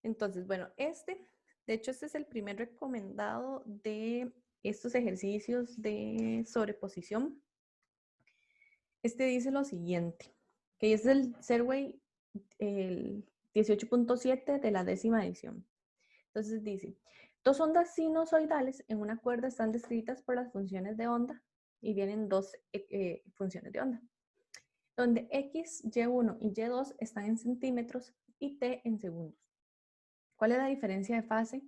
Entonces, bueno, de hecho, este es el primer recomendado de estos ejercicios de sobreposición. Este dice lo siguiente, que es el Survey el 18.7 de la 10ª edición. Entonces dice, dos ondas sinusoidales en una cuerda están descritas por las funciones de onda y vienen dos funciones de onda, donde x, y1 y y2 están en centímetros y t en segundos. ¿Cuál es la diferencia de fase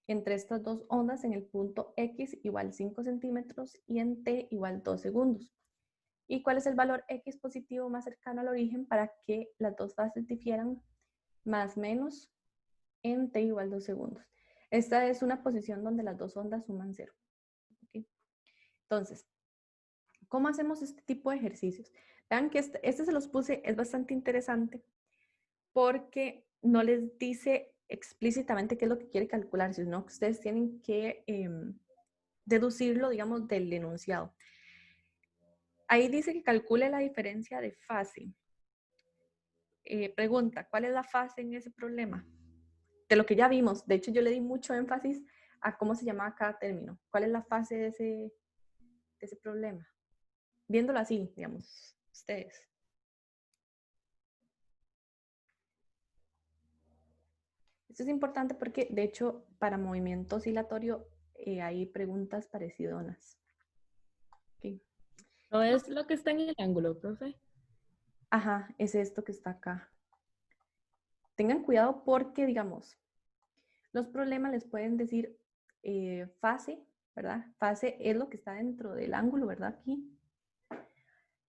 entre estas dos ondas en el punto x igual 5 centímetros y en t igual 2 segundos? ¿Y cuál es el valor x positivo más cercano al origen para que las dos fases difieran más menos en t igual 2 segundos? Esta es una posición donde las dos ondas suman 0. ¿Okay? Entonces, ¿cómo hacemos este tipo de ejercicios? Vean que este se los puse, es bastante interesante porque no les dice explícitamente qué es lo que quiere calcular, sino que ustedes tienen que deducirlo, digamos, del enunciado. Ahí dice que calcule la diferencia de fase. Pregunta, ¿cuál es la fase en ese problema? De lo que ya vimos, de hecho yo le di mucho énfasis a cómo se llamaba cada término. ¿Cuál es la fase de ese problema? Viéndolo así, digamos, ustedes. Esto es importante porque, de hecho, para movimiento oscilatorio hay preguntas parecidonas. Okay. ¿No es lo que está en el ángulo, profe? Ajá, es esto que está acá. Tengan cuidado porque, digamos, los problemas les pueden decir fase, ¿verdad? Fase es lo que está dentro del ángulo, ¿verdad? Aquí.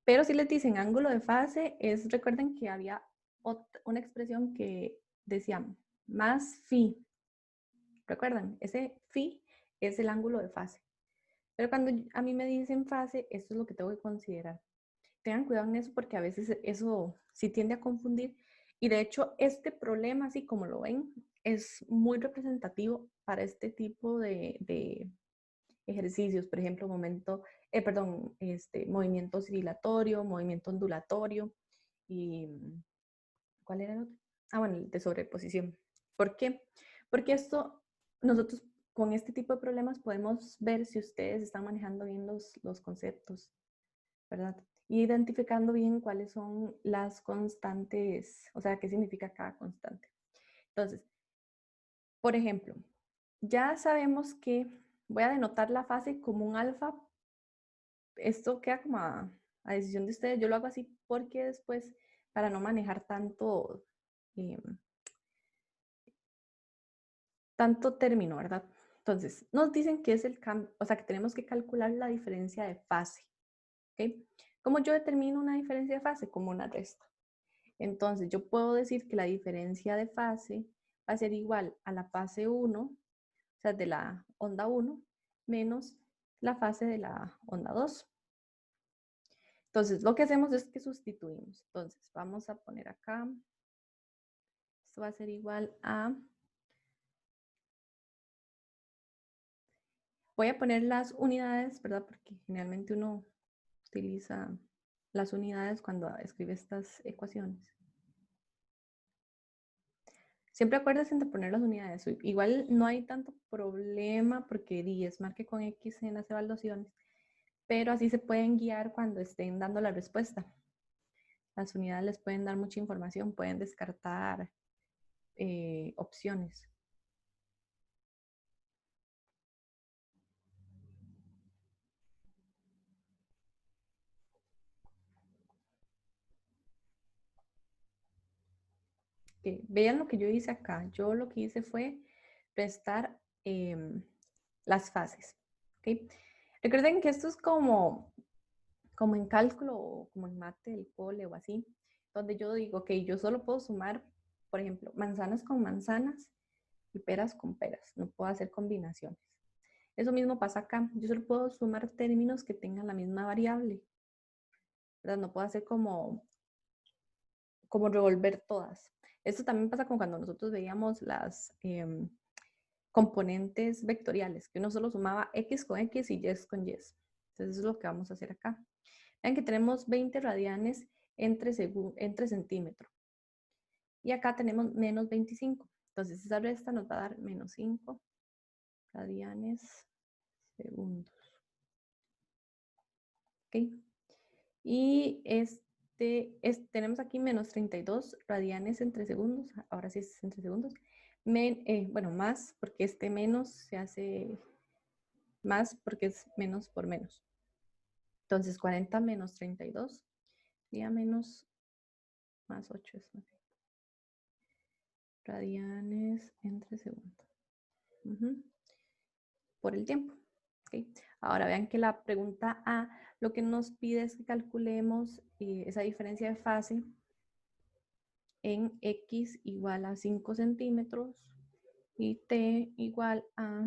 Pero si les dicen ángulo de fase, recuerden que había una expresión que decía más phi. ¿Recuerdan? Ese phi es el ángulo de fase. Pero cuando a mí me dicen fase, esto es lo que tengo que considerar. Tengan cuidado en eso porque a veces eso sí tiende a confundir. Y de hecho, este problema, así como lo ven, es muy representativo para este tipo de ejercicios. Por ejemplo, movimiento oscilatorio, movimiento ondulatorio. ¿Y cuál era el otro? Ah, bueno, el de sobreposición. ¿Por qué? Porque nosotros con este tipo de problemas podemos ver si ustedes están manejando bien los conceptos, ¿verdad? Y identificando bien cuáles son las constantes, o sea, qué significa cada constante. Entonces, por ejemplo, ya sabemos que voy a denotar la fase como un alfa. Esto queda como a decisión de ustedes. Yo lo hago así porque después, para no manejar eh, tanto término, ¿verdad? Entonces, nos dicen que es el cambio, o sea, que tenemos que calcular la diferencia de fase. ¿Ok? ¿Cómo yo determino una diferencia de fase? Como una resta. Entonces, yo puedo decir que la diferencia de fase va a ser igual a la fase 1, o sea, de la onda 1, menos la fase de la onda 2. Entonces, lo que hacemos es que sustituimos. Entonces, vamos a poner acá, esto va a ser igual a, voy a poner las unidades, ¿verdad? Porque generalmente uno utiliza las unidades cuando escribe estas ecuaciones. Siempre acuérdense de poner las unidades. Igual no hay tanto problema porque 10 marque con X en las evaluaciones, pero así se pueden guiar cuando estén dando la respuesta. Las unidades les pueden dar mucha información, pueden descartar opciones. Okay. Vean lo que yo hice acá. Yo lo que hice fue prestar las fases. ¿Okay? Recuerden que esto es como en cálculo o como en mate del cole o así, donde yo digo, ok, yo solo puedo sumar, por ejemplo, manzanas con manzanas y peras con peras. No puedo hacer combinaciones. Eso mismo pasa acá. Yo solo puedo sumar términos que tengan la misma variable, ¿verdad? No puedo hacer como revolver todas. Esto también pasa como cuando nosotros veíamos las componentes vectoriales, que uno solo sumaba x con x y y con y. Entonces eso es lo que vamos a hacer acá. Vean que tenemos 20 radianes entre centímetro. Y acá tenemos menos 25. Entonces esa resta nos va a dar menos 5 radianes segundos. ¿Ok? Y tenemos aquí menos 32 radianes entre segundos. Ahora sí es entre segundos. Bueno, más porque este menos se hace más porque es menos por menos. Entonces 40 menos 32 sería menos más 8 es más radianes entre segundos. Por el tiempo. ¿Okay? Ahora vean que la pregunta A lo que nos pide es que calculemos esa diferencia de fase en X igual a 5 centímetros y T igual a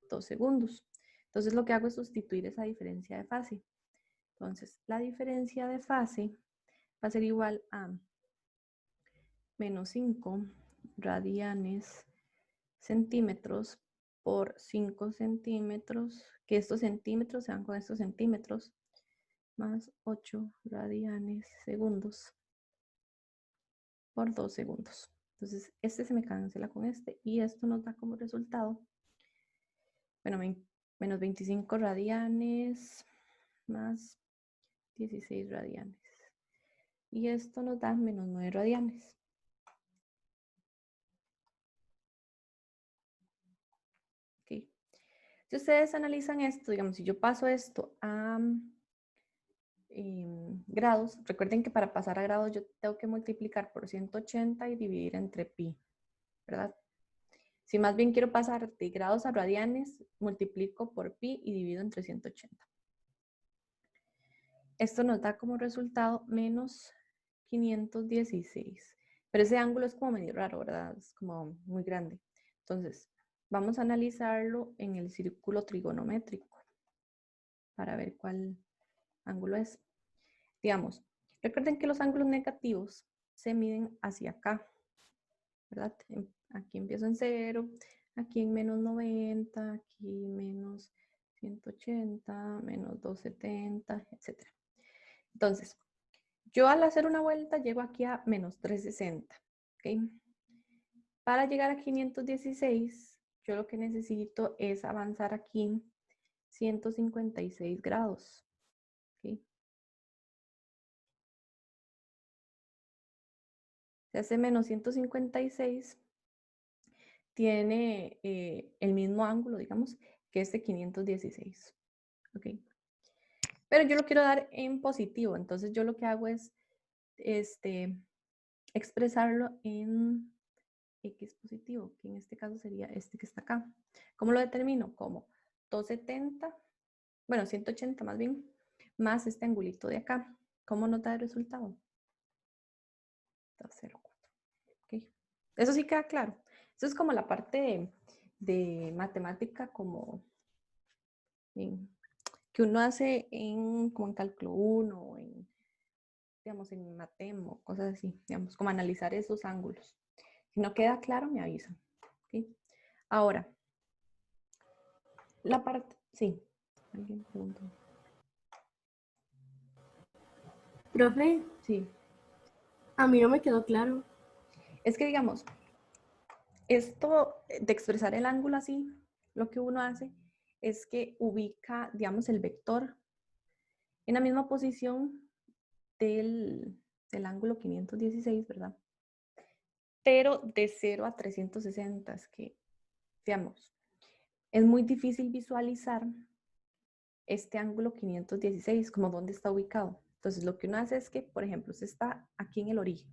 2 segundos. Entonces lo que hago es sustituir esa diferencia de fase. Entonces la diferencia de fase va a ser igual a menos 5 radianes centímetros por 5 centímetros, que estos centímetros se van con estos centímetros, más 8 radianes segundos por 2 segundos. Entonces, este se me cancela con este y esto nos da como resultado, bueno, menos 25 radianes más 16 radianes. Y esto nos da menos 9 radianes. Okay. Si ustedes analizan esto, digamos, si yo paso esto a grados, recuerden que para pasar a grados yo tengo que multiplicar por 180 y dividir entre pi, ¿verdad? Si más bien quiero pasar de grados a radianes, multiplico por pi y divido entre 180. Esto nos da como resultado menos 516. Pero ese ángulo es como medio raro, ¿verdad? Es como muy grande. Entonces, vamos a analizarlo en el círculo trigonométrico para ver cuál ángulo es. Digamos, recuerden que los ángulos negativos se miden hacia acá, ¿verdad? Aquí empiezo en 0, aquí en menos 90, aquí menos 180, menos 270, etc. Entonces, yo al hacer una vuelta llego aquí a menos 360, ¿ok? Para llegar a 516, yo lo que necesito es avanzar aquí 156 grados, ¿ok? Se hace menos 156, tiene el mismo ángulo, digamos, que este 516, ¿ok? Pero yo lo quiero dar en positivo, entonces yo lo que hago es expresarlo en X positivo, que en este caso sería este que está acá. ¿Cómo lo determino? Como 270, bueno, 180 más bien, más este angulito de acá. ¿Cómo nota el resultado? 204. Okay. Eso sí queda claro. Eso es como la parte de matemática como que uno hace como en cálculo 1, digamos, en Matemo, cosas así, digamos, como analizar esos ángulos. Si no queda claro, me avisan. ¿Okay? Ahora, la parte, sí. ¿Alguien preguntó? Profe, Sí. a mí no me quedó claro. Es que, digamos, esto de expresar el ángulo así, lo que uno hace es que ubica, digamos, el vector en la misma posición del ángulo 516, ¿verdad? Pero de 0 a 360, es que, digamos, es muy difícil visualizar este ángulo 516, como dónde está ubicado. Entonces, lo que uno hace es que, por ejemplo, se está aquí en el origen.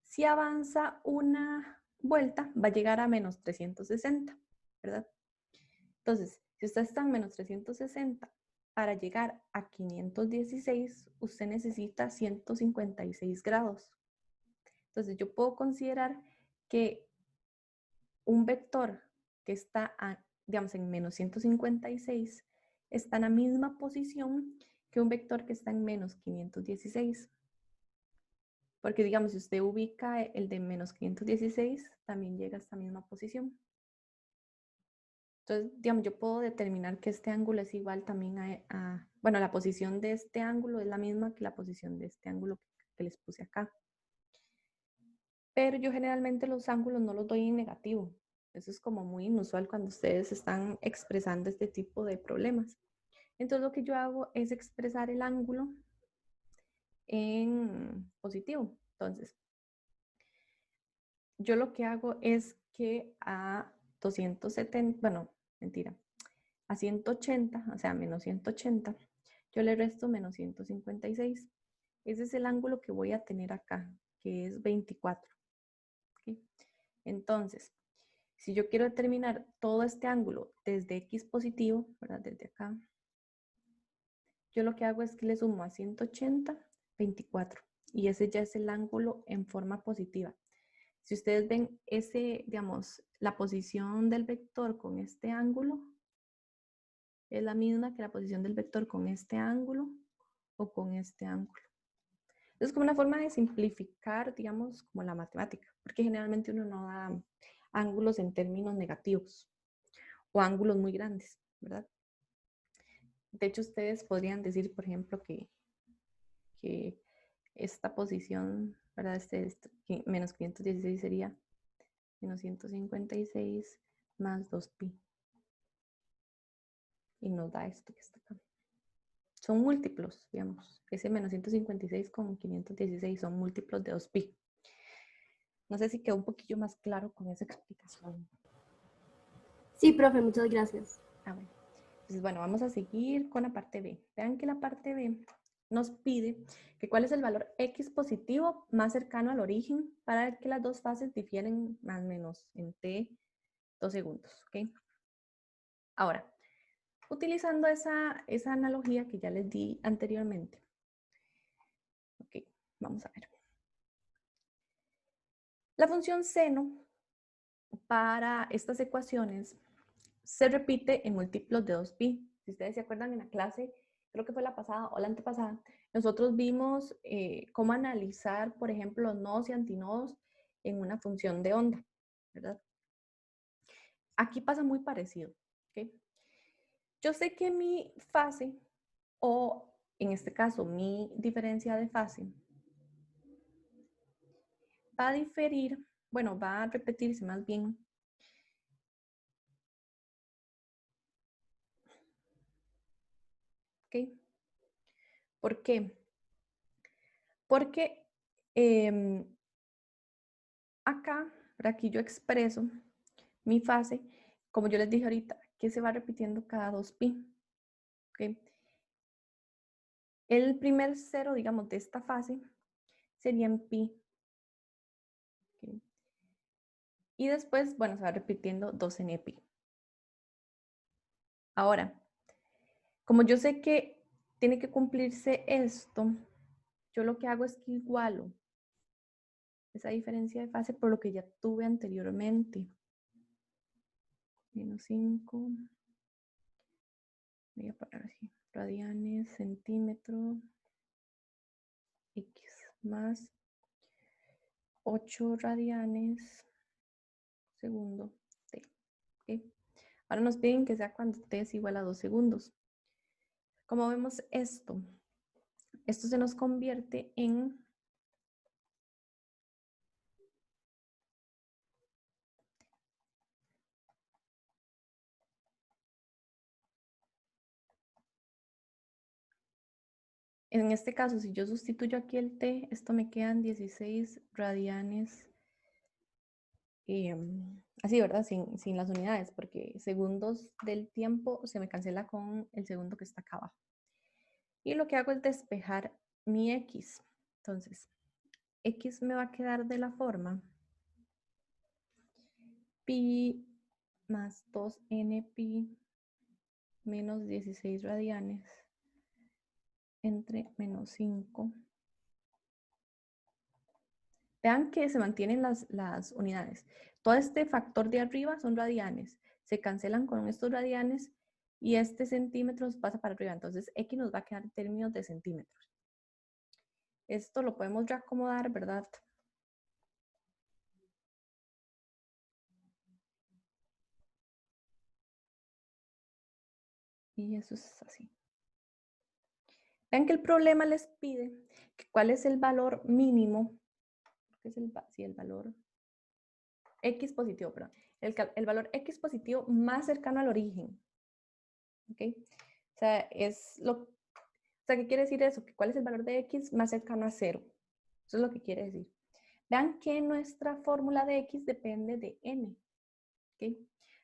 Si avanza una vuelta, va a llegar a menos 360, ¿verdad? Entonces, si usted está en menos 360, para llegar a 516, usted necesita 156 grados. Entonces, yo puedo considerar que un vector que está, digamos, en menos 156 está en la misma posición que un vector que está en menos 516. Porque, digamos, si usted ubica el de menos 516, también llega a esta misma posición. Entonces, digamos, yo puedo determinar que este ángulo es igual también bueno, la posición de este ángulo es la misma que la posición de este ángulo que les puse acá. pero yo generalmente los ángulos no los doy en negativo. Eso es como muy inusual cuando ustedes están expresando este tipo de problemas. Entonces lo que yo hago es expresar el ángulo en positivo. Entonces, yo lo que hago es que a 270, bueno, mentira, a 180, o sea, menos 180, yo le resto menos 156. Ese es el ángulo que voy a tener acá, que es 24. ¿Okay? Entonces, si yo quiero determinar todo este ángulo desde x positivo, ¿verdad? Desde acá, yo lo que hago es que le sumo a 180, 24. Y ese ya es el ángulo en forma positiva. Si ustedes ven ese, digamos, la posición del vector con este ángulo, es la misma que la posición del vector con este ángulo o con este ángulo. Es como una forma de simplificar, digamos, como la matemática, porque generalmente uno no da ángulos en términos negativos o ángulos muy grandes, ¿verdad? De hecho, ustedes podrían decir, por ejemplo, que esta posición, ¿verdad? Menos 516 sería menos 156 más 2pi. Y nos da esto que está acá. Son múltiplos, digamos. Ese menos 156 con 516 son múltiplos de 2pi. No sé si quedó un poquillo más claro con esa explicación. Sí, profe, muchas gracias. Bueno. Entonces, bueno, vamos a seguir con la parte B. Vean que la parte B nos pide que cuál es el valor x positivo más cercano al origen para ver que las dos fases difieren más o menos en t 2 segundos. ¿Ok? Ahora, utilizando esa analogía que ya les di anteriormente. Ok, vamos a ver. La función seno para estas ecuaciones se repite en múltiplos de 2pi. Si ustedes se acuerdan en la clase, creo que fue la pasada o la antepasada, nosotros vimos cómo analizar, por ejemplo, los nodos y antinodos en una función de onda, ¿verdad? Aquí pasa muy parecido, ¿ok? Yo sé que mi fase, o en este caso mi diferencia de fase, va a diferir, bueno, va a repetirse más bien ¿ok? ¿Por qué? Porque acá, por aquí yo expreso mi fase, como yo les dije ahorita, que se va repitiendo cada 2pi. ¿Ok? El primer cero, digamos, de esta fase sería en pi. ¿Ok? Y después, bueno, se va repitiendo 2 en pi. Ahora, como yo sé que tiene que cumplirse esto, yo lo que hago es que igualo esa diferencia de fase por lo que ya tuve anteriormente. Menos 5. Voy a poner así. Radianes, centímetro, x más 8 radianes, segundo, t. ¿Okay? Ahora nos piden que sea cuando t es igual a 2 segundos. Como vemos esto se nos convierte en este caso, si yo sustituyo aquí el t, esto me quedan 16 radianes, así, ¿verdad? Sin las unidades, porque segundos del tiempo se me cancela con el segundo que está acá abajo. Y lo que hago es despejar mi x. Entonces, x me va a quedar de la forma pi más 2n pi menos 16 radianes entre menos 5. Vean que se mantienen las unidades. Todo este factor de arriba son radianes. Se cancelan con estos radianes y este centímetros pasa para arriba. Entonces, x nos va a quedar en términos de centímetros. Esto lo podemos reacomodar, ¿verdad? Y eso es así. Vean que el problema les pide que cuál es el valor mínimo, que es el valor X positivo, perdón. El valor X positivo más cercano al origen. ¿Ok? O sea, ¿qué quiere decir eso? ¿Cuál es el valor de X más cercano a 0? Eso es lo que quiere decir. Vean que nuestra fórmula de X depende de N. ¿Ok?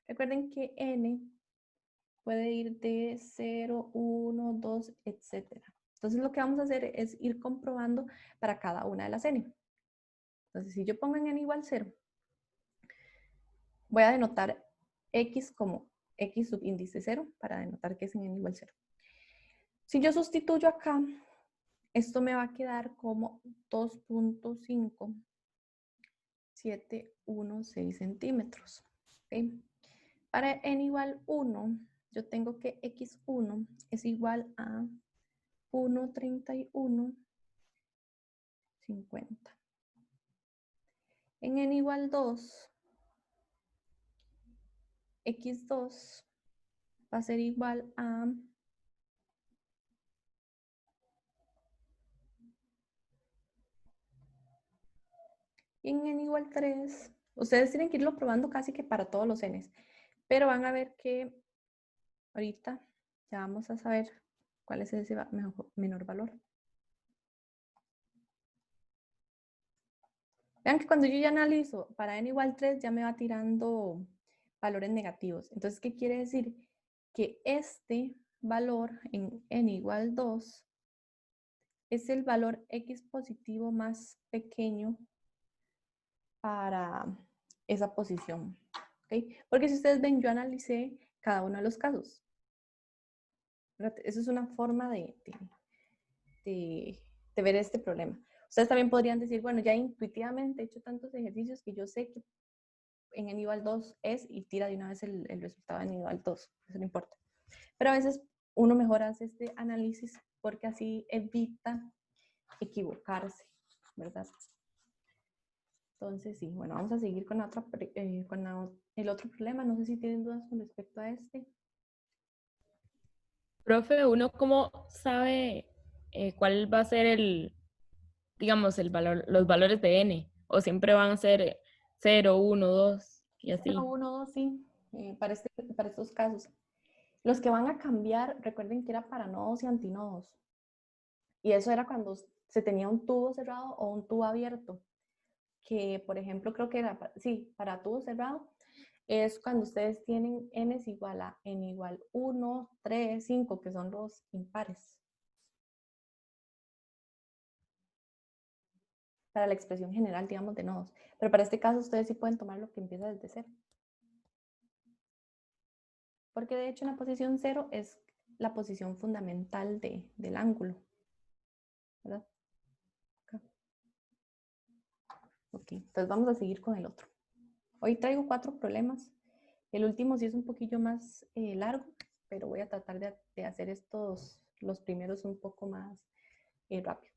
Recuerden que N puede ir de 0, 1, 2, etc. Entonces lo que vamos a hacer es ir comprobando para cada una de las N. Entonces si yo pongo en N igual 0, voy a denotar X como X subíndice 0 para denotar que es en N igual 0. Si yo sustituyo acá, esto me va a quedar como 2.5716 centímetros. ¿Okay? Para N igual 1, yo tengo que X1 es igual a 1.3150. En N igual 2, X2 va a ser igual a y en N igual 3, ustedes tienen que irlo probando casi que para todos los N's, pero van a ver que ahorita ya vamos a saber cuál es ese menor valor. Vean que cuando yo ya analizo para N igual 3 ya me va tirando valores negativos. Entonces, ¿qué quiere decir? Que este valor en N igual 2 es el valor X positivo más pequeño para esa posición. ¿Okay? Porque si ustedes ven, yo analicé cada uno de los casos. Eso es una forma de ver este problema. Ustedes también podrían decir, bueno, ya intuitivamente he hecho tantos ejercicios que yo sé que en N igual 2 es y tira de una vez el resultado en N igual 2. Eso no importa. Pero a veces uno mejor hace este análisis porque así evita equivocarse, ¿verdad? Entonces, sí, bueno, vamos a seguir con el otro problema. No sé si tienen dudas con respecto a este. Profe, ¿uno cómo sabe cuál va a ser digamos, los valores de n? ¿O siempre van a ser 0, 1, 2 y así? 0, 1, 2, sí, para estos casos. Los que van a cambiar, recuerden que era para nodos y antinodos. Y eso era cuando se tenía un tubo cerrado o un tubo abierto. Que, por ejemplo, creo que era, para tubo cerrado, es cuando ustedes tienen n es igual a n igual 1, 3, 5, que son los impares. Para la expresión general, digamos, de nodos. Pero para este caso, ustedes sí pueden tomar lo que empieza desde 0. Porque de hecho, la posición 0 es la posición fundamental del ángulo. ¿Verdad? Acá. Ok, entonces vamos a seguir con el otro. Hoy traigo 4 problemas. El último sí es un poquillo más largo, pero voy a tratar de hacer los primeros un poco más rápido.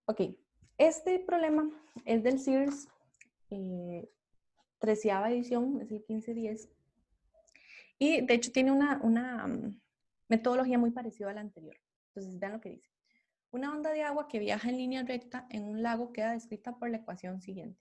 Ok, este problema es del Sears 13ª edición, es el 1510. Y de hecho tiene una metodología muy parecida a la anterior. Entonces vean lo que dice. Una onda de agua que viaja en línea recta en un lago queda descrita por la ecuación siguiente,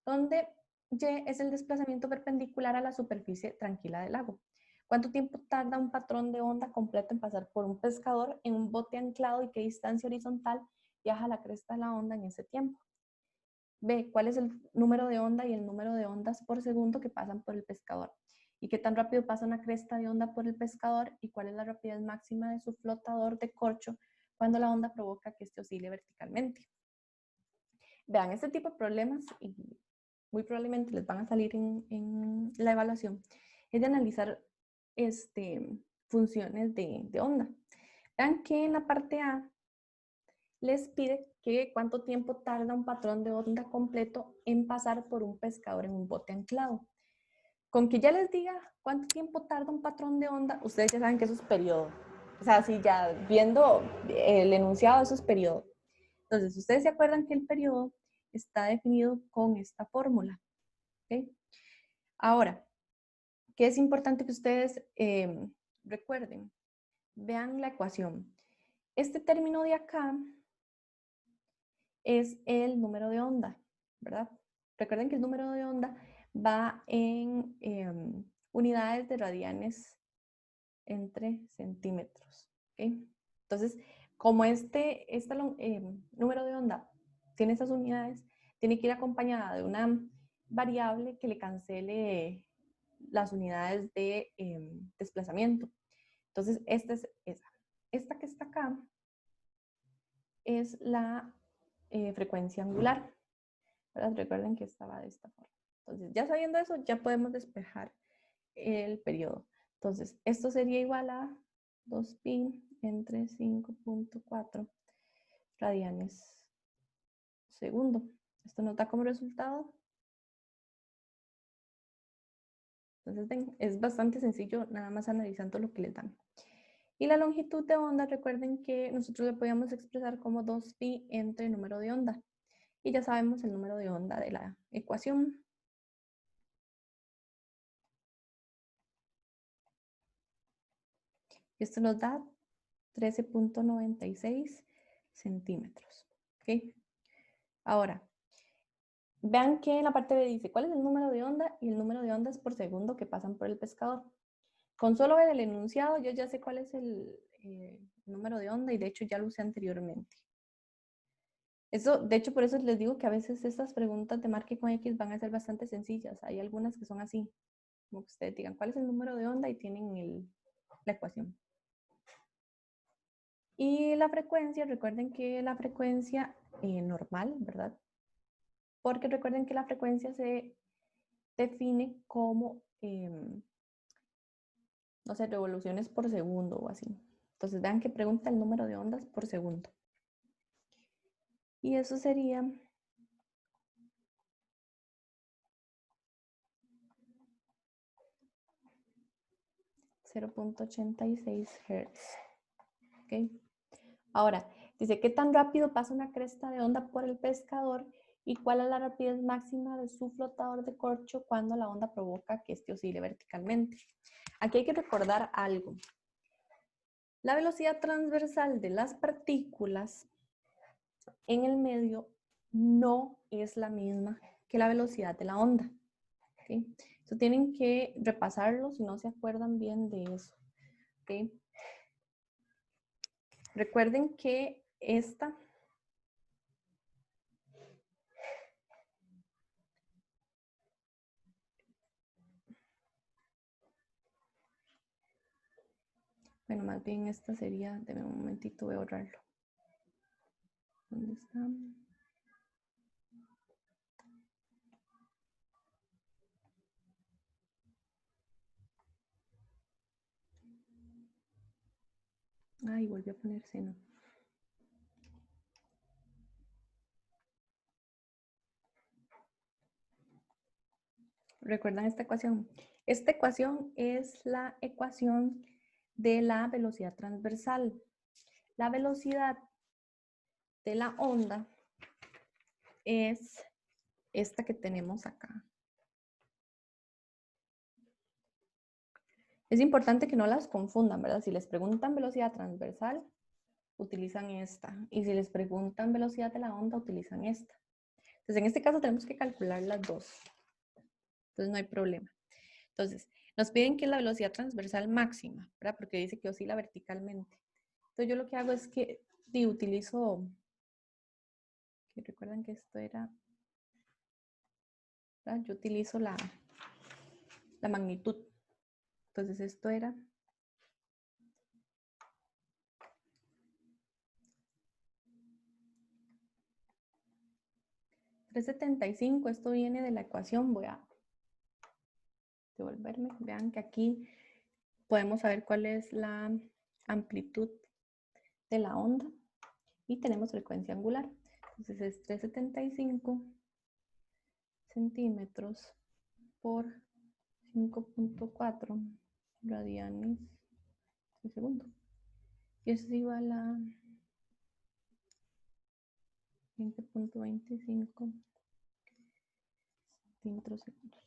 donde y es el desplazamiento perpendicular a la superficie tranquila del lago. ¿Cuánto tiempo tarda un patrón de onda completo en pasar por un pescador en un bote anclado y qué distancia horizontal viaja la cresta de la onda en ese tiempo? B, ¿cuál es el número de onda y el número de ondas por segundo que pasan por el pescador? ¿Y qué tan rápido pasa una cresta de onda por el pescador? ¿Y cuál es la rapidez máxima de su flotador de corcho cuando la onda provoca que este oscile verticalmente? Vean, este tipo de problemas, y muy probablemente les van a salir en la evaluación, es de analizar funciones de onda. Vean que en la parte A les pide que cuánto tiempo tarda un patrón de onda completo en pasar por un pescador en un bote anclado. Con que ya les diga cuánto tiempo tarda un patrón de onda, ustedes ya saben que eso es periodo. O sea, si ya viendo el enunciado, eso es periodo. Entonces, ustedes se acuerdan que el periodo está definido con esta fórmula. ¿Okay? Ahora, ¿qué es importante que ustedes recuerden? Vean la ecuación. Este término de acá es el número de onda, ¿verdad? Recuerden que el número de onda va en unidades de radianes entre centímetros. ¿Okay? Entonces, como este número de onda tiene esas unidades, tiene que ir acompañada de una variable que le cancele las unidades de desplazamiento. Entonces, esta es esa. Esta que está acá es la frecuencia angular, ¿verdad? Recuerden que estaba de esta forma. Entonces, ya sabiendo eso, ya podemos despejar el periodo. Entonces, esto sería igual a 2pi entre 5.4 radianes segundo. Esto nos da como resultado. Entonces, ven, es bastante sencillo, nada más analizando lo que les dan. Y la longitud de onda, recuerden que nosotros lo podíamos expresar como 2pi entre número de onda. Y ya sabemos el número de onda de la ecuación. Esto nos da 13.96 centímetros. ¿Okay? Ahora, vean que en la parte B dice cuál es el número de onda y el número de ondas por segundo que pasan por el pescador. Con solo ver el enunciado, yo ya sé cuál es el número de onda y de hecho ya lo usé anteriormente. Eso, de hecho, por eso les digo que a veces estas preguntas de marque con X van a ser bastante sencillas. Hay algunas que son así, como que ustedes digan cuál es el número de onda y tienen la ecuación. Y la frecuencia, recuerden que la frecuencia normal, ¿verdad? Porque recuerden que la frecuencia se define como, no sé, revoluciones por segundo o así. Entonces vean que pregunta el número de ondas por segundo. Y eso sería 0.86 Hz. ¿Okay? Ahora, dice, ¿qué tan rápido pasa una cresta de onda por el pescador y cuál es la rapidez máxima de su flotador de corcho cuando la onda provoca que éste oscile verticalmente? Aquí hay que recordar algo. La velocidad transversal de las partículas en el medio no es la misma que la velocidad de la onda. ¿Okay? Entonces tienen que repasarlo si no se acuerdan bien de eso. ¿Okay? Recuerden que esta bueno, más bien esta sería, denme un momentito, voy a borrarlo. ¿Dónde está? Ay, volví a poner seno. ¿Recuerdan esta ecuación? Esta ecuación es la ecuación de la velocidad transversal. La velocidad de la onda es esta que tenemos acá. Es importante que no las confundan, ¿verdad? Si les preguntan velocidad transversal, utilizan esta. Y si les preguntan velocidad de la onda, utilizan esta. Entonces, en este caso tenemos que calcular las dos. Entonces, no hay problema. Entonces, nos piden que es la velocidad transversal máxima, ¿verdad? Porque dice que oscila verticalmente. Entonces, yo lo que hago es que utilizo, que recuerdan que esto era, ¿verdad? Yo utilizo la magnitud. Entonces, esto era 375. Esto viene de la ecuación. Voy a devolverme. Vean que aquí podemos saber cuál es la amplitud de la onda y tenemos frecuencia angular. Entonces es 375 centímetros por 5.4 radianes por segundo. Y eso es igual a 20.25 centímetros segundos.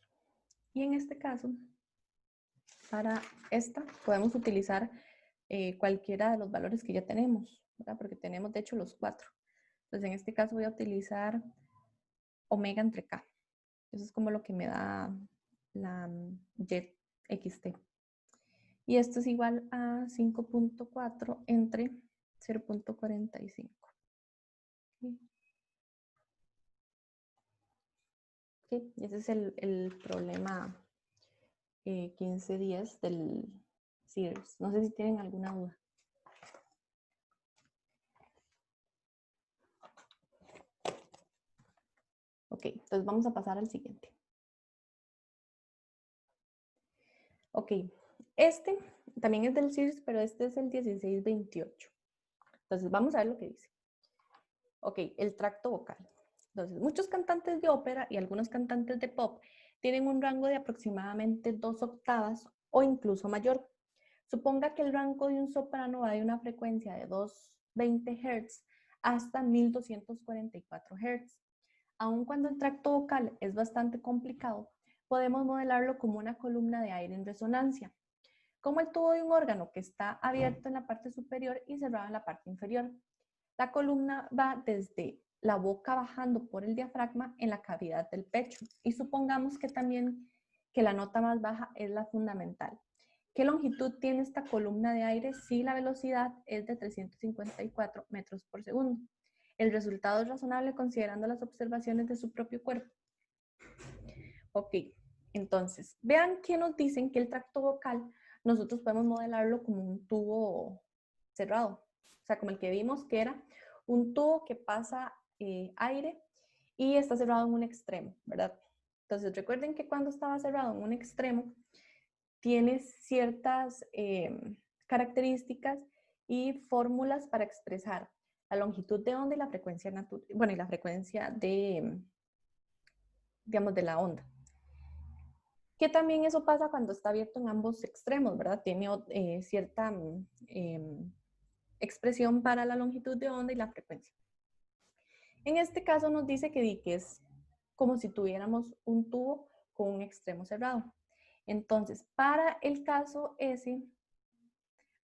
Y en este caso, para esta podemos utilizar cualquiera de los valores que ya tenemos, ¿verdad? Porque tenemos de hecho los 4. Entonces en este caso voy a utilizar omega entre K. Eso es como lo que me da la jet XT. Y esto es igual a 5.4 entre 0.45. Okay. Y ese es el problema 1510 del Sears. No sé si tienen alguna duda. Ok, entonces vamos a pasar al siguiente. Ok, este también es del Sears, pero este es el 1628. Entonces vamos a ver lo que dice. Ok, el tracto vocal. Entonces, muchos cantantes de ópera y algunos cantantes de pop tienen un rango de aproximadamente 2 octavas o incluso mayor. Suponga que el rango de un soprano va de una frecuencia de 220 Hz hasta 1244 Hz. Aun cuando el tracto vocal es bastante complicado, podemos modelarlo como una columna de aire en resonancia, como el tubo de un órgano que está abierto en la parte superior y cerrado en la parte inferior. La columna va desde la boca bajando por el diafragma en la cavidad del pecho. Y supongamos que también que la nota más baja es la fundamental. ¿Qué longitud tiene esta columna de aire si la velocidad es de 354 metros por segundo? El resultado es razonable considerando las observaciones de su propio cuerpo. Ok, entonces, vean que nos dicen que el tracto vocal nosotros podemos modelarlo como un tubo cerrado. O sea, como el que vimos que era un tubo que pasa aire y está cerrado en un extremo, ¿verdad? Entonces, recuerden que cuando estaba cerrado en un extremo, tiene ciertas características y fórmulas para expresar la longitud de onda y la frecuencia y la frecuencia de, digamos, de la onda. Que también eso pasa cuando está abierto en ambos extremos, ¿verdad? Tiene cierta expresión para la longitud de onda y la frecuencia. En este caso nos dice que es como si tuviéramos un tubo con un extremo cerrado. Entonces, para el caso S,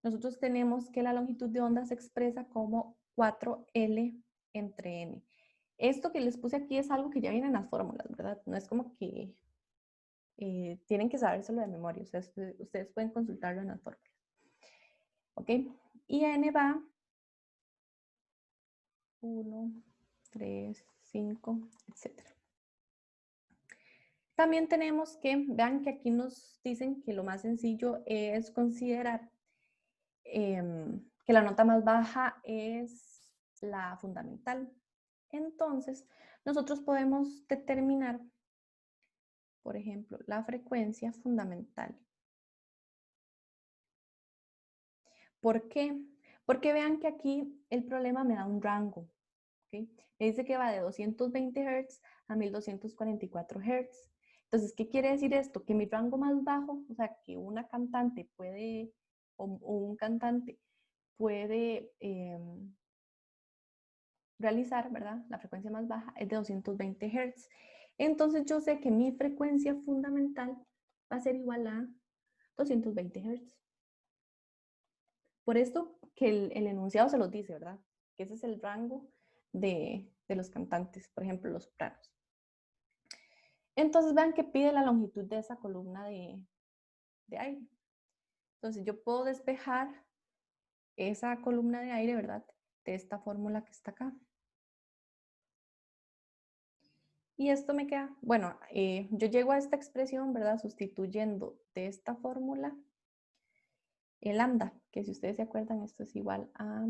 nosotros tenemos que la longitud de onda se expresa como 4L entre N. Esto que les puse aquí es algo que ya viene en las fórmulas, ¿verdad? No es como que tienen que sabérselo de memoria. O sea, ustedes pueden consultarlo en las fórmulas. ¿Ok? Y N va 1, 3, 5, etc. También tenemos que, vean que aquí nos dicen que lo más sencillo es considerar que la nota más baja es la fundamental. Entonces, nosotros podemos determinar, por ejemplo, la frecuencia fundamental. ¿Por qué? Porque vean que aquí el problema me da un rango. ¿Okay? Me dice que va de 220 Hz a 1244 Hz. Entonces, ¿qué quiere decir esto? Que mi rango más bajo, o sea, que una cantante puede, o un cantante puede realizar, ¿verdad? La frecuencia más baja es de 220 Hz. Entonces, yo sé que mi frecuencia fundamental va a ser igual a 220 Hz. Por esto que el enunciado se los dice, ¿verdad? Que ese es el rango de los cantantes, por ejemplo, los sopranos. Entonces vean que pide la longitud de esa columna de aire. Entonces yo puedo despejar esa columna de aire, ¿verdad? De esta fórmula que está acá. Y esto me queda, bueno, yo llego a esta expresión, ¿verdad? Sustituyendo de esta fórmula el lambda, que si ustedes se acuerdan, esto es igual a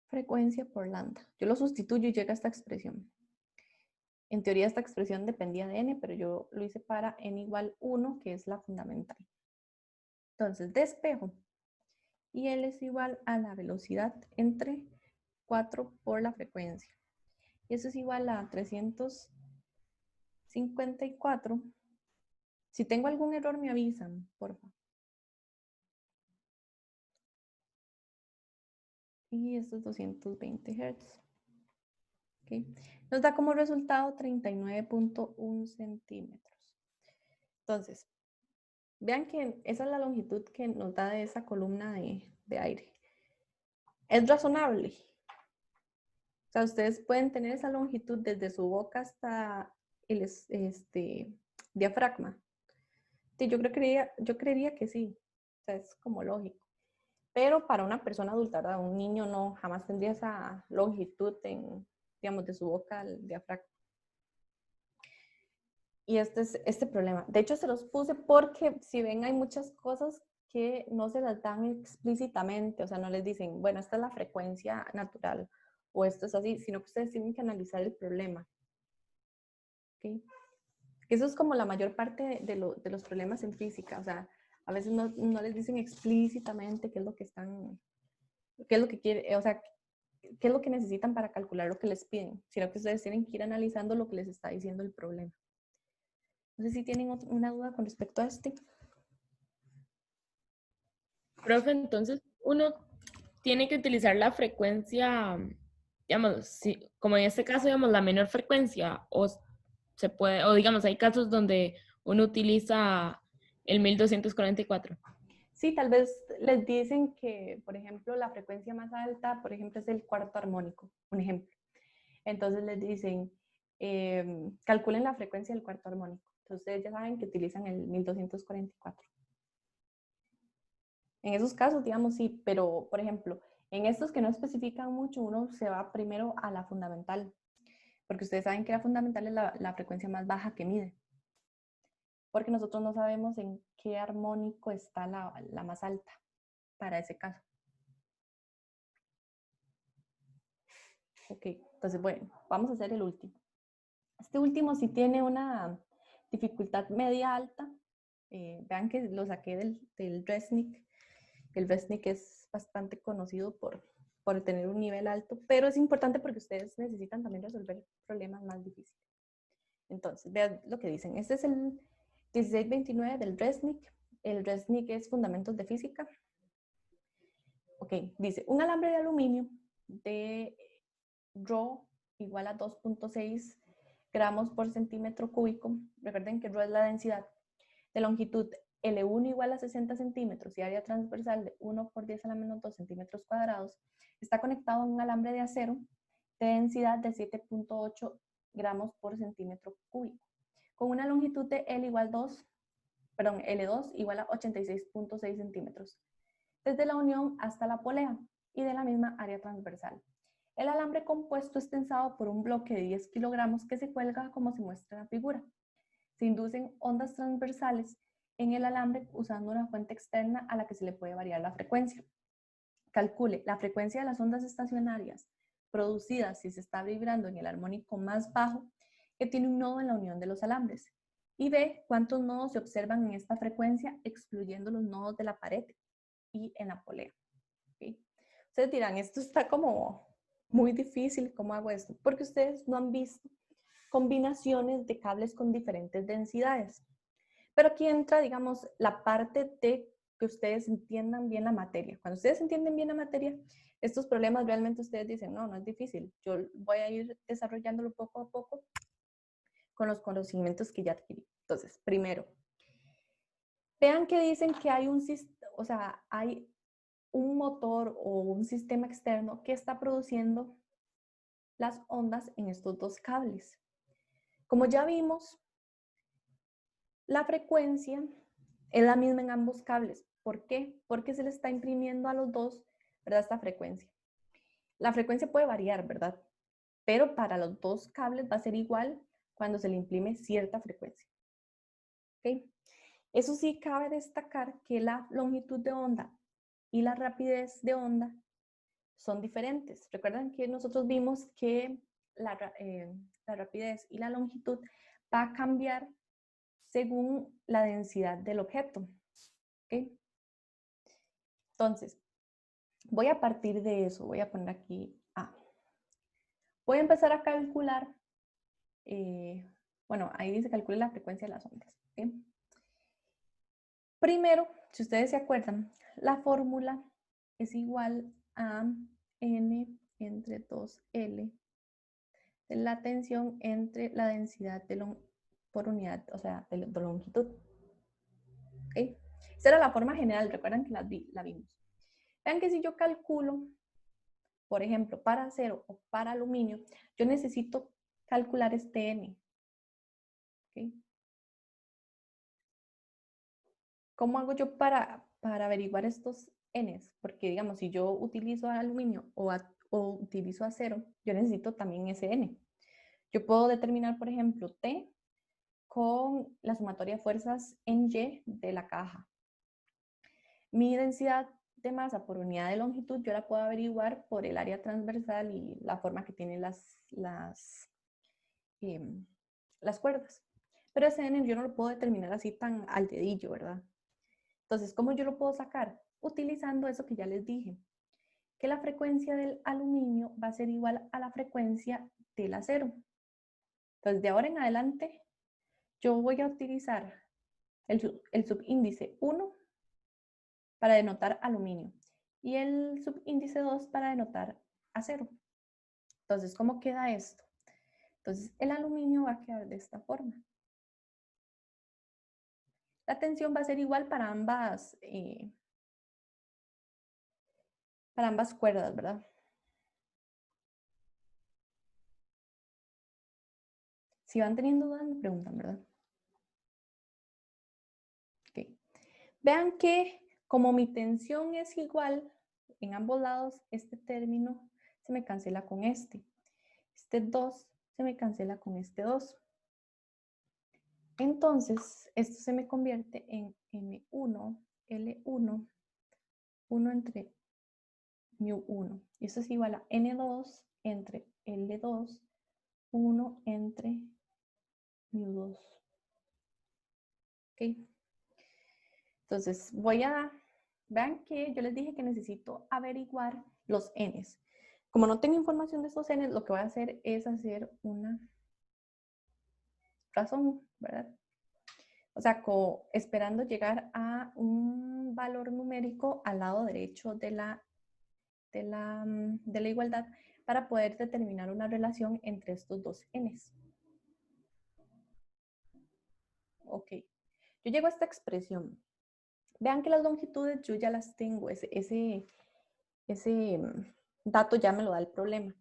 frecuencia por lambda. Yo lo sustituyo y llega a esta expresión. En teoría esta expresión dependía de n, pero yo lo hice para n igual 1, que es la fundamental. Entonces despejo. Y L es igual a la velocidad entre 4 por la frecuencia. Y eso es igual a 354. Si tengo algún error me avisan, por favor. Y esto es 220 Hz. ¿Okay? Nos da como resultado 39.1 centímetros. Entonces, vean que esa es la longitud que nos da de esa columna de aire. ¿Es razonable? O sea, ustedes pueden tener esa longitud desde su boca hasta el diafragma. Sí, yo creería que sí. O sea, es como lógico. Pero para una persona adulta, ¿verdad? Un niño no jamás tendría esa longitud digamos, de su boca al diafragma. Y este es este problema. De hecho, se los puse porque, si ven, hay muchas cosas que no se las dan explícitamente. O sea, no les dicen, bueno, esta es la frecuencia natural o esto es así, sino que ustedes tienen que analizar el problema. ¿Okay? Eso es como la mayor parte de los problemas en física. O sea, a veces no les dicen explícitamente qué es lo que están, qué es lo que quieren, o sea, qué es lo que necesitan para calcular lo que les piden, sino que ustedes tienen que ir analizando lo que les está diciendo el problema. No sé si tienen una duda con respecto a este. Profe, entonces uno tiene que utilizar la frecuencia, digamos, como en este caso, digamos, la menor frecuencia, o se puede, o digamos, hay casos donde uno utiliza el 1244. Sí, tal vez les dicen que, por ejemplo, la frecuencia más alta, por ejemplo, es el cuarto armónico, un ejemplo. Entonces les dicen, calculen la frecuencia del cuarto armónico. Entonces ustedes ya saben que utilizan el 1244. En esos casos, digamos, sí, pero, por ejemplo, en estos que no especifican mucho, uno se va primero a la fundamental, porque ustedes saben que la fundamental es la frecuencia más baja que mide, porque nosotros no sabemos en qué armónico está la más alta para ese caso. Ok, entonces, bueno, vamos a hacer el último. Este último sí tiene una dificultad media alta. Vean que lo saqué del Resnick. El Resnick es bastante conocido por tener un nivel alto, pero es importante porque ustedes necesitan también resolver problemas más difíciles. Entonces, vean lo que dicen. Este es el 1629 del Resnick. El Resnick es Fundamentos de Física. Ok, dice, un alambre de aluminio de Rho igual a 2.6 gramos por centímetro cúbico. Recuerden que Rho es la densidad. De longitud L1 igual a 60 centímetros y área transversal de 1 por 10 a la menos 2 centímetros cuadrados. Está conectado a un alambre de acero de densidad de 7.8 gramos por centímetro cúbico, con una longitud de L2 igual a 86.6 centímetros, desde la unión hasta la polea y de la misma área transversal. El alambre compuesto es tensado por un bloque de 10 kilogramos que se cuelga como se muestra en la figura. Se inducen ondas transversales en el alambre usando una fuente externa a la que se le puede variar la frecuencia. Calcule la frecuencia de las ondas estacionarias producidas si se está vibrando en el armónico más bajo que tiene un nodo en la unión de los alambres y ve cuántos nodos se observan en esta frecuencia excluyendo los nodos de la pared y en la polea. ¿Okay? Ustedes dirán, esto está como muy difícil, ¿cómo hago esto? Porque ustedes no han visto combinaciones de cables con diferentes densidades. Pero aquí entra, digamos, la parte de que ustedes entiendan bien la materia. Cuando ustedes entienden bien la materia, estos problemas realmente ustedes dicen, no es difícil. Yo voy a ir desarrollándolo poco a poco con los conocimientos que ya adquirí. Entonces, primero, vean que dicen que hay hay un motor o un sistema externo que está produciendo las ondas en estos dos cables. Como ya vimos, la frecuencia es la misma en ambos cables. ¿Por qué? Porque se le está imprimiendo a los dos, ¿verdad? Esta frecuencia. La frecuencia puede variar, ¿verdad? Pero para los dos cables va a ser igual cuando se le imprime cierta frecuencia. ¿Ok? Eso sí, cabe destacar que la longitud de onda y la rapidez de onda son diferentes. Recuerdan que nosotros vimos que la rapidez y la longitud va a cambiar según la densidad del objeto. ¿Okay? Entonces, voy a partir de eso, voy a poner aquí A. Voy a empezar a calcular, bueno, ahí dice calcule la frecuencia de las ondas. ¿Okay? Primero, si ustedes se acuerdan, la fórmula es igual a N entre 2L de la tensión entre la densidad por unidad, o sea, de longitud. ¿Okay? Esa era la forma general, recuerdan que la vimos. Vean que si yo calculo por ejemplo, para acero o para aluminio, yo necesito calcular este N. ¿Okay? ¿Cómo hago yo para averiguar estos Ns? Porque, digamos, si yo utilizo aluminio o utilizo acero, yo necesito también ese N. Yo puedo determinar, por ejemplo, T con la sumatoria de fuerzas en Y de la caja. Mi densidad de masa por unidad de longitud yo la puedo averiguar por el área transversal y la forma que tienen las cuerdas. Pero ese N yo no lo puedo determinar así tan al dedillo, ¿verdad? Entonces, ¿cómo yo lo puedo sacar? Utilizando eso que ya les dije, que la frecuencia del aluminio va a ser igual a la frecuencia del acero. Entonces, de ahora en adelante, yo voy a utilizar el subíndice 1 para denotar aluminio y el subíndice 2 para denotar acero. Entonces, ¿cómo queda esto? Entonces, el aluminio va a quedar de esta forma. La tensión va a ser igual para ambas cuerdas, ¿verdad? Si van teniendo dudas, me preguntan, ¿verdad? Okay. Vean que como mi tensión es igual en ambos lados, este término se me cancela con este. Este 2 se me cancela con este 2. Entonces, esto se me convierte en M1, L1, 1 entre μ1. Y eso es igual a N2 entre L2, 1 entre μ2. ¿Ok? Entonces, vean que yo les dije que necesito averiguar los Ns. Como no tengo información de estos Ns, lo que voy a hacer es hacer una razón, ¿verdad? O sea, esperando llegar a un valor numérico al lado derecho de la igualdad para poder determinar una relación entre estos dos Ns. Ok. Yo llego a esta expresión. Vean que las longitudes yo ya las tengo. Ese dato ya me lo da el problema.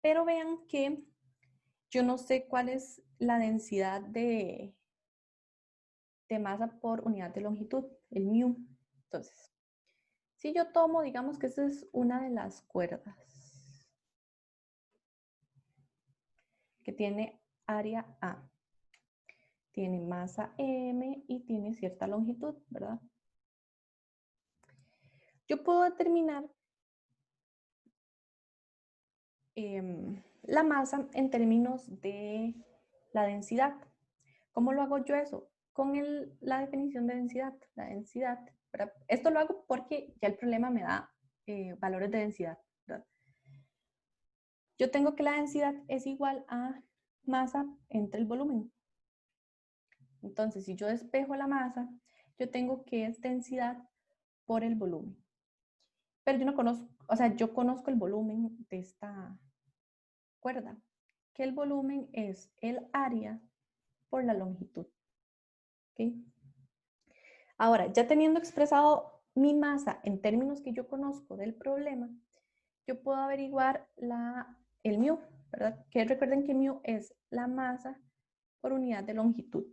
Pero vean que yo no sé cuál es la densidad de masa por unidad de longitud, el μ. Entonces, si yo tomo, digamos que esta es una de las cuerdas que tiene área A, tiene masa M y tiene cierta longitud, ¿verdad? Yo puedo determinar la masa en términos de la densidad. ¿Cómo lo hago yo eso? Con la definición de densidad. La densidad, ¿verdad? Esto lo hago porque ya el problema me da valores de densidad, ¿verdad? Yo tengo que la densidad es igual a masa entre el volumen. Entonces, si yo despejo la masa, yo tengo que es densidad por el volumen. Pero yo no conozco, o sea, yo conozco el volumen de esta cuerda, que el volumen es el área por la longitud. ¿Okay? Ahora, ya teniendo expresado mi masa en términos que yo conozco del problema, yo puedo averiguar el μ, ¿verdad? Que recuerden que μ es la masa por unidad de longitud.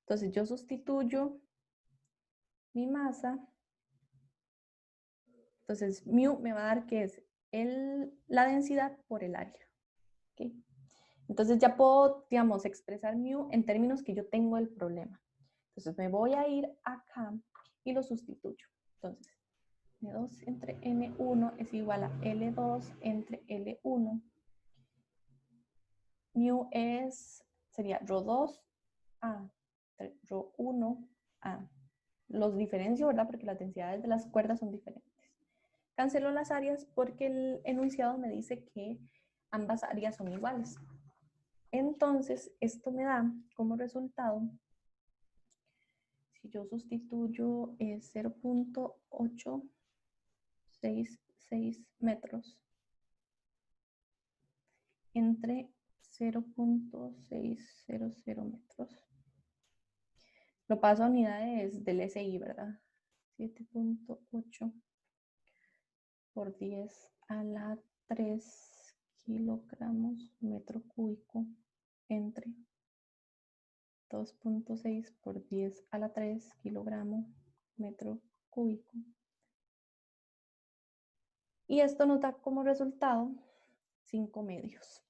Entonces yo sustituyo mi masa. Entonces μ me va a dar que es la densidad por el área. ¿Okay? Entonces ya puedo, digamos, expresar μ en términos que yo tengo el problema. Entonces me voy a ir acá y lo sustituyo. Entonces, M2 entre M1 es igual a L2 entre L1. μ sería ρ2 A entre ρ1 A. Los diferencio, ¿verdad? Porque las densidades de las cuerdas son diferentes. Cancelo las áreas porque el enunciado me dice que ambas áreas son iguales. Entonces, esto me da como resultado, si yo sustituyo 0.866 metros entre 0.600 metros. Lo paso a unidades del SI, ¿verdad? 7.8 por 10 a la 3 kilogramos metro cúbico entre 2.6 por 10 a la 3 kilogramo metro cúbico. Y esto nos da como resultado 5 medios.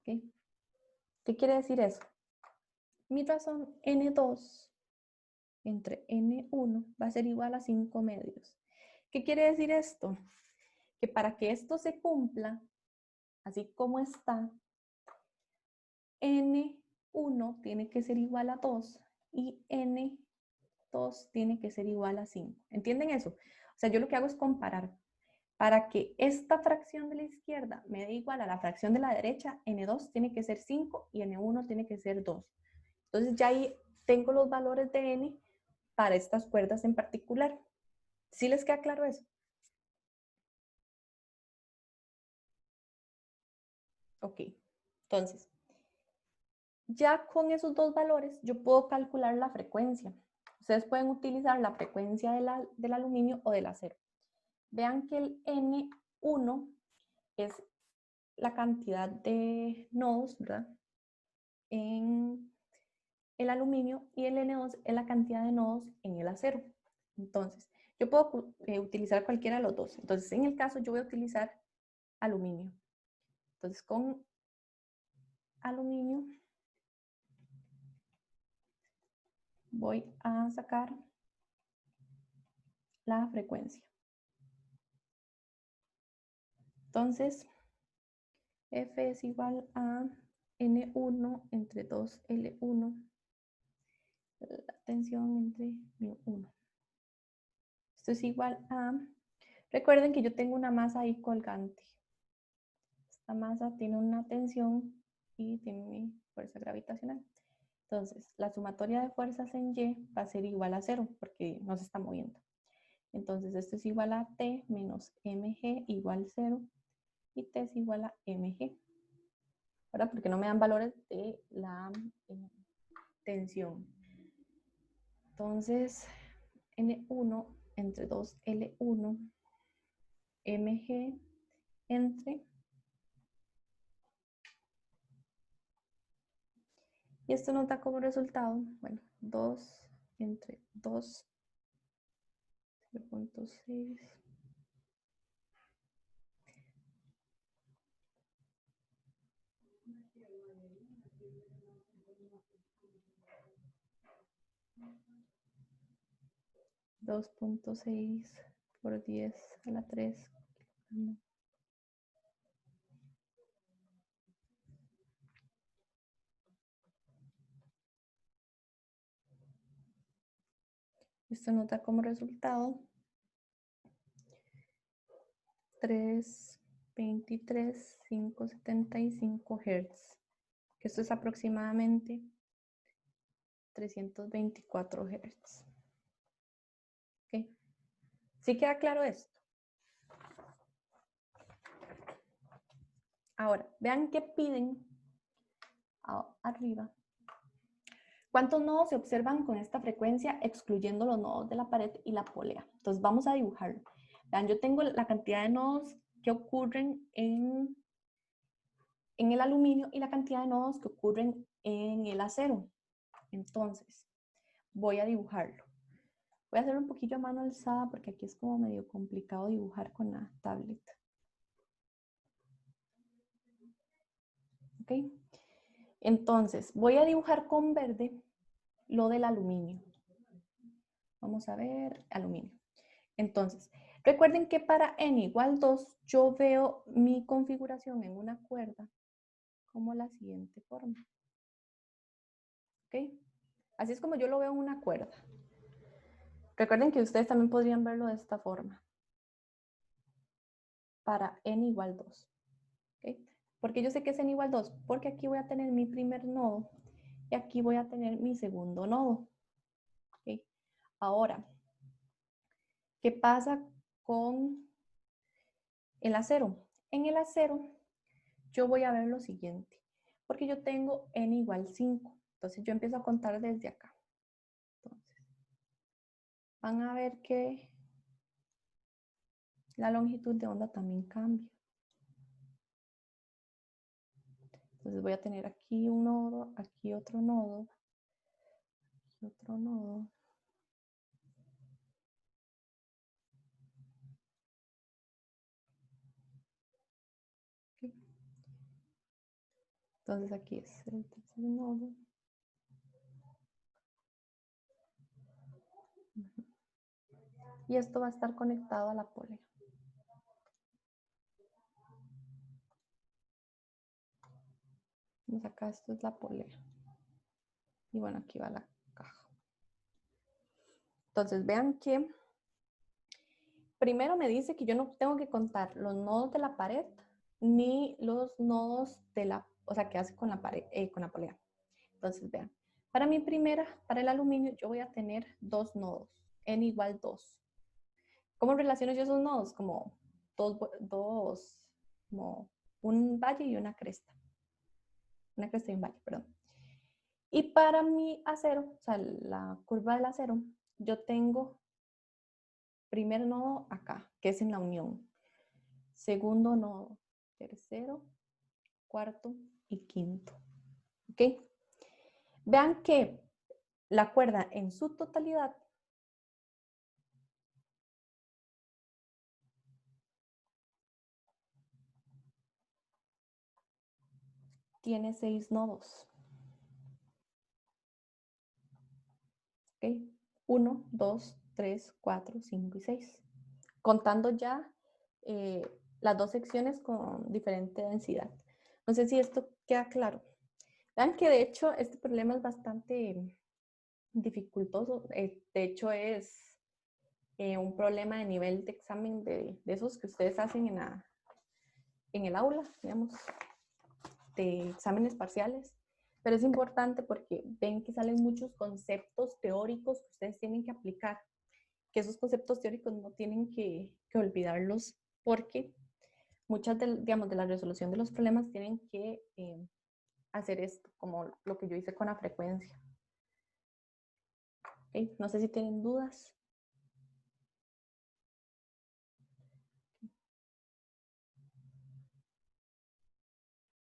¿Okay? ¿Qué quiere decir eso? Mi razón N2 entre N1 va a ser igual a 5 medios. ¿Qué quiere decir esto? Que para que esto se cumpla, así como está, N1 tiene que ser igual a 2 y N2 tiene que ser igual a 5. ¿Entienden eso? O sea, yo lo que hago es comparar. Para que esta fracción de la izquierda me dé igual a la fracción de la derecha, N2 tiene que ser 5 y N1 tiene que ser 2. Entonces ya ahí tengo los valores de N para estas cuerdas en particular. ¿Sí les queda claro eso? Ok, entonces, ya con esos dos valores yo puedo calcular la frecuencia. Ustedes pueden utilizar la frecuencia del aluminio o del acero. Vean que el N1 es la cantidad de nodos, ¿verdad? En el aluminio y el N2 es la cantidad de nodos en el acero. Entonces, yo puedo utilizar cualquiera de los dos. Entonces, en el caso yo voy a utilizar aluminio. Entonces, con aluminio voy a sacar la frecuencia. Entonces, F es igual a N1 entre 2L1, la tensión entre μ1. Esto es igual a, recuerden que yo tengo una masa ahí colgante. Esta masa tiene una tensión y tiene mi fuerza gravitacional. Entonces, la sumatoria de fuerzas en Y va a ser igual a 0 porque no se está moviendo. Entonces, esto es igual a T menos mg igual 0 y T es igual a mg. ¿Verdad? Porque no me dan valores de la tensión. Entonces, N1 entre 2L1 mg entre, y esto nos da como resultado, bueno, 2 entre 2, 0.6, $2.6 por 10 a la 3. Esto nos da como resultado 323,575 Hz, que esto es aproximadamente 324 Hz. ¿Ok? ¿Sí queda claro esto? Ahora, vean qué piden arriba. ¿Cuántos nodos se observan con esta frecuencia excluyendo los nodos de la pared y la polea? Entonces vamos a dibujarlo. Vean, yo tengo la cantidad de nodos que ocurren en el aluminio y la cantidad de nodos que ocurren en el acero. Entonces, voy a dibujarlo. Voy a hacer un poquillo a mano alzada porque aquí es como medio complicado dibujar con la tablet. ¿Ok? Entonces, voy a dibujar con verde lo del aluminio. Vamos a ver, aluminio. Entonces, recuerden que para n igual 2, yo veo mi configuración en una cuerda como la siguiente forma. ¿Ok? Así es como yo lo veo en una cuerda. Recuerden que ustedes también podrían verlo de esta forma. Para n igual 2. ¿Ok? Porque yo sé que es n igual 2, porque aquí voy a tener mi primer nodo y aquí voy a tener mi segundo nodo. ¿Ok? Ahora, ¿qué pasa con el acero? En el acero, yo voy a ver lo siguiente, porque yo tengo n igual 5. Entonces yo empiezo a contar desde acá. Entonces, van a ver que la longitud de onda también cambia. Entonces voy a tener aquí un nodo, aquí otro nodo, aquí otro nodo. Okay. Entonces aquí es el tercer nodo. Y esto va a estar conectado a la polea. Entonces acá esto es la polea. Y bueno, aquí va la caja. Entonces vean que primero me dice que yo no tengo que contar los nodos de la pared ni los nodos de la, o sea, que hace con la pared, con la polea. Entonces vean, para mi primera, para el aluminio, yo voy a tener dos nodos, n igual 2. ¿Cómo relaciono yo esos nodos? Como como un valle y una cresta. Una cresta y un valle, perdón. Y para mi acero, o sea, la curva del acero, yo tengo primer nodo acá, que es en la unión. Segundo nodo, tercero, cuarto y quinto. ¿Ok? Vean que la cuerda en su totalidad tiene 6 nodos. ¿Ok? 1, 2, 3, 4, 5 y 6. Contando ya las dos secciones con diferente densidad. No sé si esto queda claro. Vean que de hecho este problema es bastante dificultoso. De hecho es un problema de nivel de examen de esos que ustedes hacen en el aula, digamos, de exámenes parciales. Pero es importante porque ven que salen muchos conceptos teóricos que ustedes tienen que aplicar, que esos conceptos teóricos no tienen que olvidarlos porque muchas digamos, de la resolución de los problemas tienen que hacer esto, como lo que yo hice con la frecuencia. ¿Okay? No sé si tienen dudas.